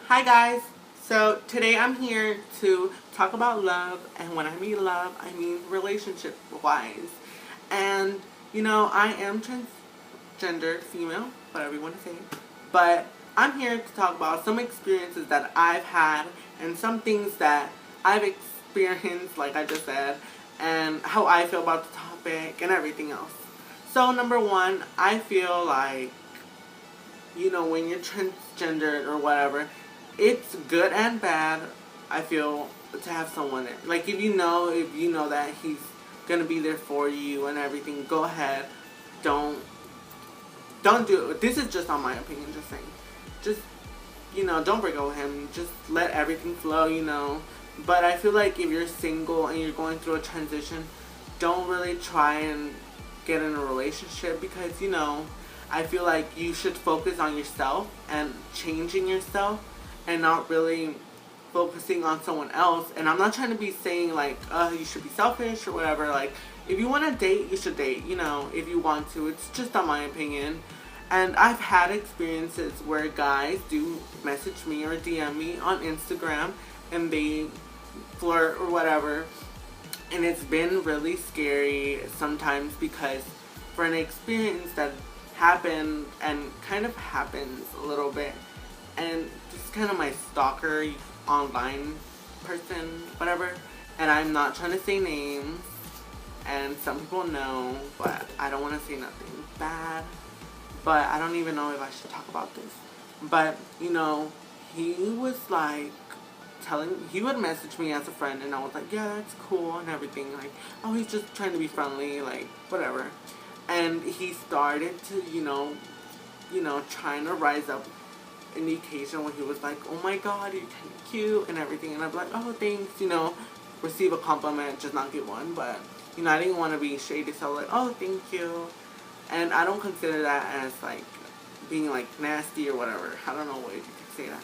Hi guys, so today I'm here to talk about love, and when I mean love, I mean relationship wise. And I am transgender female, whatever you want to say, but I'm here to talk about some experiences that I've had and some things that I've experienced, like I just said, and how I feel about the topic and everything else. So, number one, I feel like when you're transgendered or whatever, it's good and bad. I feel to have someone there. Like if you know that he's gonna be there for you and everything, go ahead. Don't don't do it. This is just on my opinion. Just saying. Just don't break up with him. Just let everything flow. But I feel like if you're single and you're going through a transition, don't really try and get in a relationship because I feel like you should focus on yourself and changing yourself and not really focusing on someone else. And I'm not trying to be saying like, you should be selfish or whatever. Like, if you want to date, you should date, if you want to. It's just on my opinion. And I've had experiences where guys do message me or DM me on Instagram and they flirt or whatever. And it's been really scary sometimes because for an experience that happened and kind of happens a little bit, and just kind of my stalker online person, whatever, and I'm not trying to say names, and some people know, but I don't want to say nothing bad, but I don't even know if I should talk about this, but he was like he would message me as a friend, and I was like, yeah, that's cool and everything, like, oh, he's just trying to be friendly, like, whatever. And he started to, trying to rise up in the occasion when he was like, oh my god, you're kind of cute and everything. And I'd be like, oh, thanks, receive a compliment, just not get one. But, I didn't want to be shady, so I was like, oh, thank you. And I don't consider that as, like, being, like, nasty or whatever. I don't know what you could say that.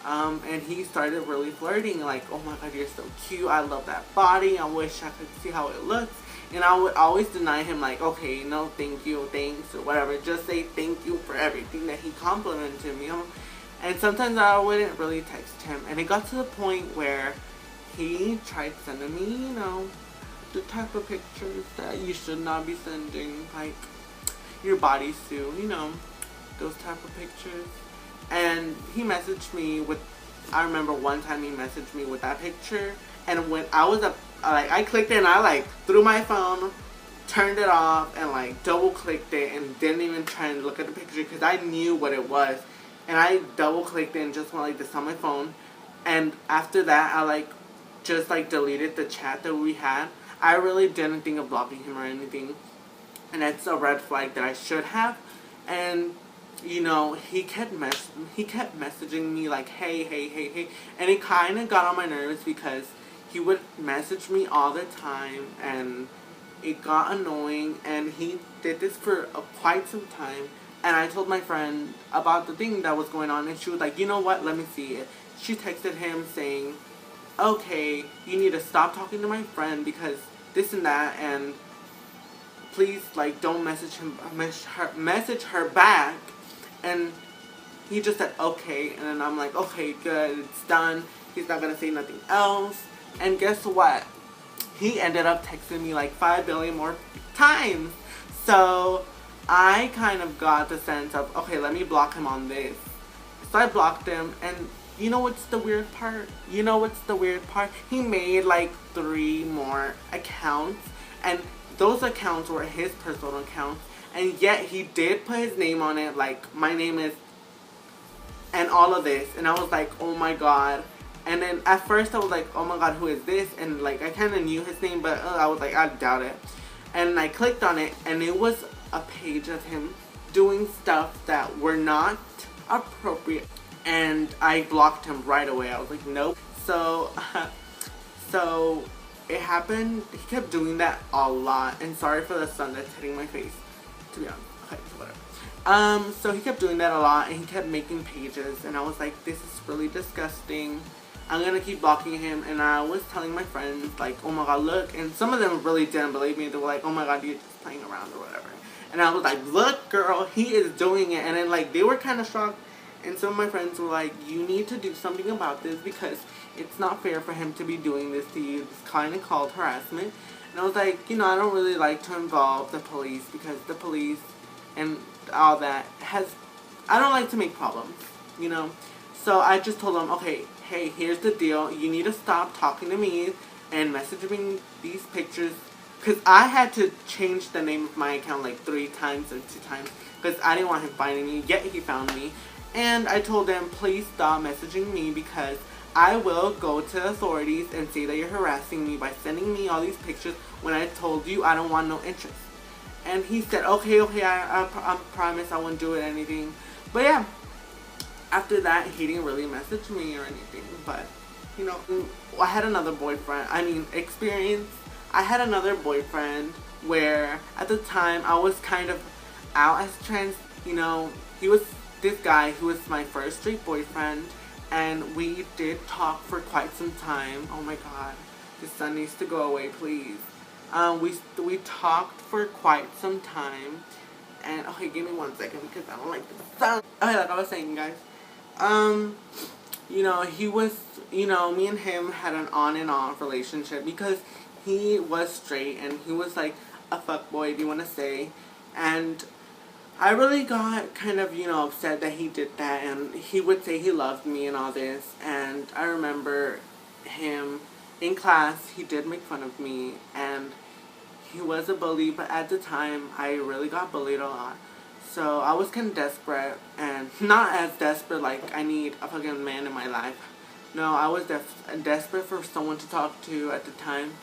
And he started really flirting, like, oh my god, you're so cute, I love that body, I wish I could see how it looks. And I would always deny him, like, okay, no, thank you, thanks, or whatever. Just say thank you for everything that he complimented me on. And sometimes I wouldn't really text him. And it got to the point where he tried sending me, the type of pictures that you should not be sending, like your bodysuit, those type of pictures. And he messaged me with, I remember one time he messaged me with that picture. And when I was I clicked it and I like threw my phone, turned it off, and like double clicked it and didn't even try and look at the picture because I knew what it was. And I double clicked it and just went like this on my phone. And after that, I just deleted the chat that we had. I really didn't think of blocking him or anything. And that's a red flag that I should have. And he kept messaging me like, hey. And it kind of got on my nerves because he would message me all the time, and it got annoying, and he did this for quite some time. And I told my friend about the thing that was going on, and she was like, you know what, let me see it. She texted him saying, okay, you need to stop talking to my friend because this and that, and please, don't message her back. And he just said, okay, and then I'm like, okay, good, it's done. He's not gonna say nothing else. And guess what? He ended up texting me like 5 billion more times. So I kind of got the sense of, okay, let me block him on this. So I blocked him, and you know what's the weird part? He made like 3 more accounts, and those accounts were his personal accounts, and yet he did put his name on it, like, my name is, and all of this, and I was like, oh my god. And then at first I was like, oh my god, who is this? And like, I kind of knew his name, but I was like, I doubt it. And I clicked on it, and it was a page of him doing stuff that were not appropriate. And I blocked him right away. I was like, nope. So it happened. He kept doing that a lot. And sorry for the sun that's hitting my face, to be honest. Okay, whatever. So he kept doing that a lot, and he kept making pages, and I was like, this is really disgusting. I'm gonna keep blocking him. And I was telling my friends, like, oh my god, look. And some of them really didn't believe me. They were like, oh my god, you're just playing around or whatever. And I was like, look, girl, he is doing it. And then, like, they were kind of shocked. And some of my friends were like, you need to do something about this because it's not fair for him to be doing this to you. It's kind of called harassment. And I was like, you know, I don't really like to involve the police because the police and all that I don't like to make problems, you know. So I just told them, okay, hey, here's the deal. You need to stop talking to me and messaging me these pictures. Because I had to change the name of my account like 3 times or 2 times. Because I didn't want him finding me, yet he found me. And I told them, please stop messaging me because I will go to authorities and say that you're harassing me by sending me all these pictures when I told you I don't want no interest. And he said, okay, I promise I won't do it, anything. But yeah, after that, he didn't really message me or anything. But, you know, I had another boyfriend. Experience. I had another boyfriend where at the time I was kind of out as trans. You know, he was this guy who was my first straight boyfriend. And we did talk for quite some time. Oh my god. The sun needs to go away, please. We talked for quite some time. And, okay, give me 1 second because I don't like the sun. Okay, like I was saying, guys. You know, he was, you know, me and him had an on and off relationship because he was straight and he was like a fuckboy, if you want to say. And I really got kind of, you know, upset that he did that, and he would say he loved me and all this. And I remember him in class, he did make fun of me, and he was a bully, but at the time, I really got bullied a lot. So I was kind of desperate, and not as desperate like I need a fucking man in my life. No, I was desperate for someone to talk to at the time,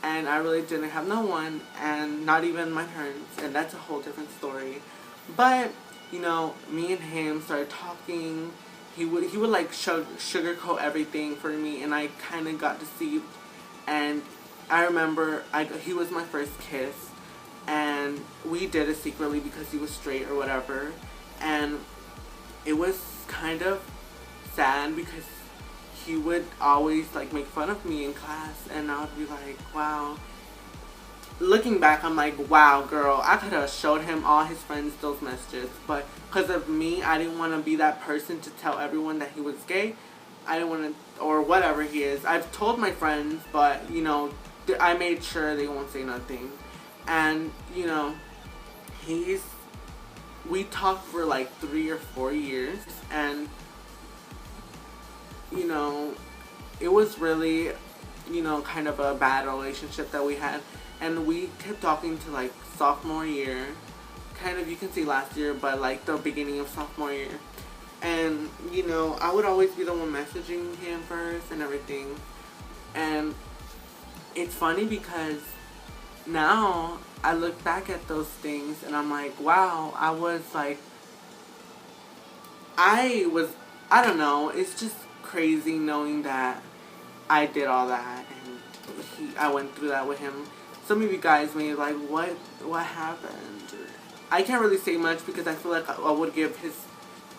and I really didn't have no one, and not even my parents, and that's a whole different story. But, you know, me and him started talking. He would like sugarcoat everything for me, and I kind of got deceived. And I remember he was my first kiss, and we did it secretly because he was straight or whatever. And it was kind of sad because he would always like make fun of me in class, and I would be like, wow. Looking back, I'm like, wow, girl, I could have showed him all his friends those messages, but because of me, I didn't want to be that person to tell everyone that he was gay. I didn't want to, or whatever he is. I've told my friends, but, you know, I made sure they won't say nothing. And, you know, we talked for like 3 or 4 years, and, you know, it was really, you know, kind of a bad relationship that we had. And we kept talking to like sophomore year, kind of, you can see last year, but like the beginning of sophomore year. And, you know, I would always be the one messaging him first and everything. And it's funny because now I look back at those things and I'm like, wow, I don't know, it's just crazy knowing that I did all that and I went through that with him. Some of you guys may be like, what happened? I can't really say much because I feel like I would give his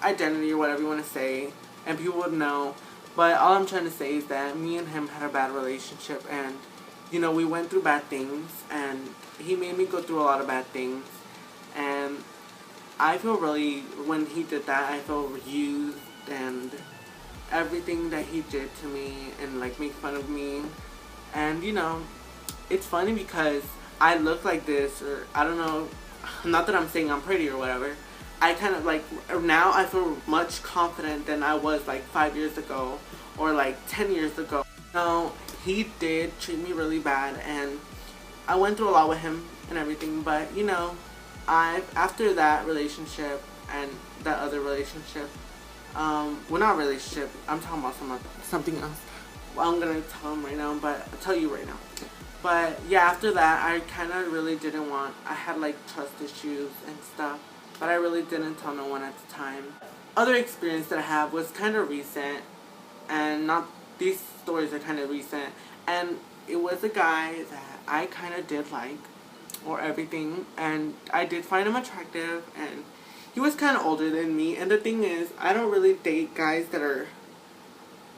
identity or whatever you want to say, and people would know. But all I'm trying to say is that me and him had a bad relationship, and, you know, we went through bad things, and he made me go through a lot of bad things. And I feel really, when he did that, I felt used, and everything that he did to me, and like make fun of me. And, you know, it's funny because I look like this, or I don't know, not that I'm saying I'm pretty or whatever. I kind of like, now I feel much confident than I was like 5 years ago or like 10 years ago. No, he did treat me really bad, and I went through a lot with him and everything. But, you know, after that relationship and that other relationship, well, not relationship, I'm talking about something else. Well, I'm gonna tell him right now, but I'll tell you right now. But yeah, after that, I kind of really didn't want, I had like trust issues and stuff, but I really didn't tell no one at the time. Other experience that I have was kind of recent, and not, these stories are kind of recent, and it was a guy that I kind of did like, or everything, and I did find him attractive, and he was kind of older than me. And the thing is, I don't really date guys that are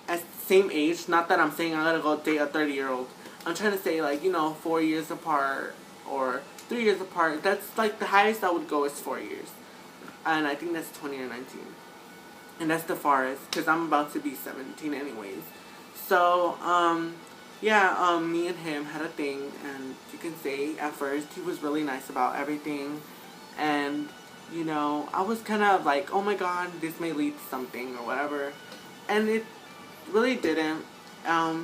at the same age. Not that I'm saying I gotta go date a 30-year-old. I'm trying to say, like, you know, 4 years apart or 3 years apart. That's like the highest I would go is 4 years. And I think that's 20 or 19. And that's the farthest, because I'm about to be 17 anyways. So, yeah, me and him had a thing, and you can say at first he was really nice about everything, and, you know, I was kind of like, oh my god, this may lead to something or whatever, and it really didn't.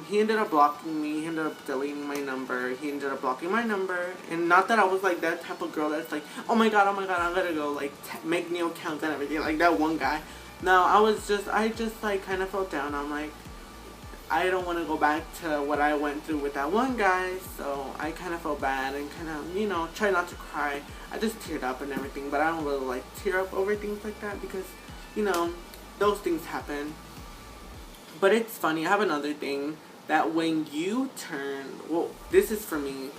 He ended up blocking me, he ended up deleting my number, he ended up blocking my number, and not that I was like that type of girl that's like, oh my god, I'm gonna go, like, make new accounts and everything, like that one guy. No, I just like kind of felt down. I'm like, I don't want to go back to what I went through with that one guy, so I kind of felt bad and kind of, you know, try not to cry. I just teared up and everything, but I don't really like tear up over things like that because, you know, those things happen. But it's funny, I have another thing that when you turn, well, this is for me.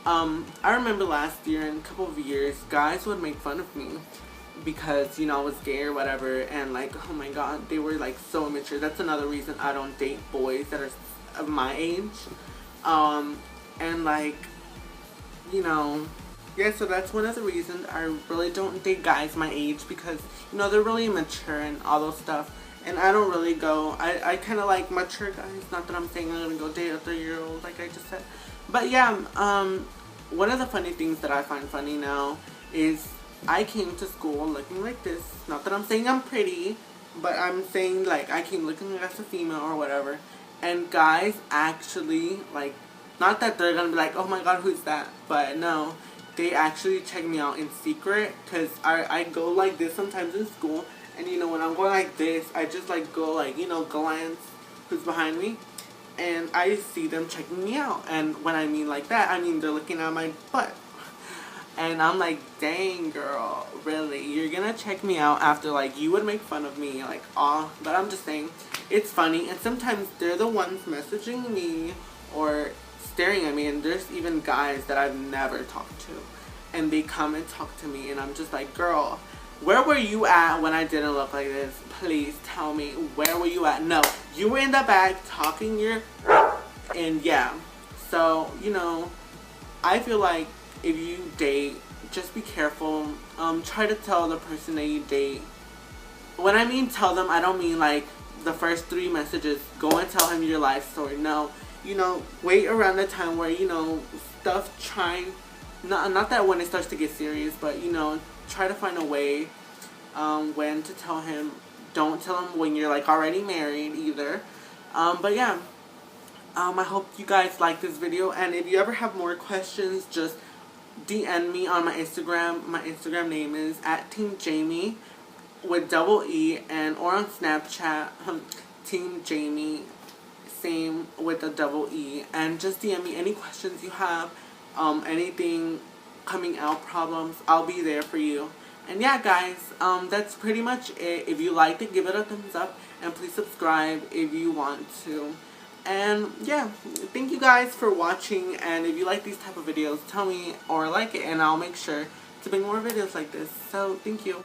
I remember last year and a couple of years, guys would make fun of me because, you know, I was gay or whatever, and like, oh my god, they were like so immature. That's another reason I don't date boys that are of my age. And like, you know, yeah, so that's one of the reasons I really don't date guys my age because, you know, they're really immature and all those stuff. And I don't really go, I kind of like mature guys. Not that I'm saying I'm going to go date a 3-year-old like I just said. But yeah, one of the funny things that I find funny now is I came to school looking like this. Not that I'm saying I'm pretty, but I'm saying like I came looking like as a female or whatever. And guys actually, like, not that they're going to be like, oh my god, who's that? But no, they actually check me out in secret because I go like this sometimes in school. And, you know, when I'm going like this, I just, like, go, like, you know, glance who's behind me. And I see them checking me out. And when I mean like that, I mean they're looking at my butt. And I'm like, dang, girl, really? You're gonna check me out after, like, you would make fun of me, like, aw. But I'm just saying, it's funny. And sometimes they're the ones messaging me or staring at me. And there's even guys that I've never talked to. And they come and talk to me. And I'm just like, girl, where were you at when I didn't look like this? Please tell me, where were you at? No, you were in the back talking your... And yeah, so, you know, I feel like if you date, just be careful. Try to tell the person that you date. When I mean tell them, I don't mean like the first 3 messages, go and tell him your life story. No, you know, wait around the time where, you know, stuff trying... Not that when it starts to get serious, but, you know, try to find a way when to tell him. Don't tell him when you're like already married either. But yeah, I hope you guys like this video, and if you ever have more questions, just DM me on my Instagram. My Instagram name is @TeamJamie with double E, and or on Snapchat, Team Jamie, same with a double E, and just DM me any questions you have, anything coming out problems, I'll be there for you. And yeah, guys, that's pretty much it. If you liked it, give it a thumbs up, and please subscribe if you want to. And yeah, thank you guys for watching, and if you like these type of videos, tell me or like it, and I'll make sure to bring more videos like this. So thank you.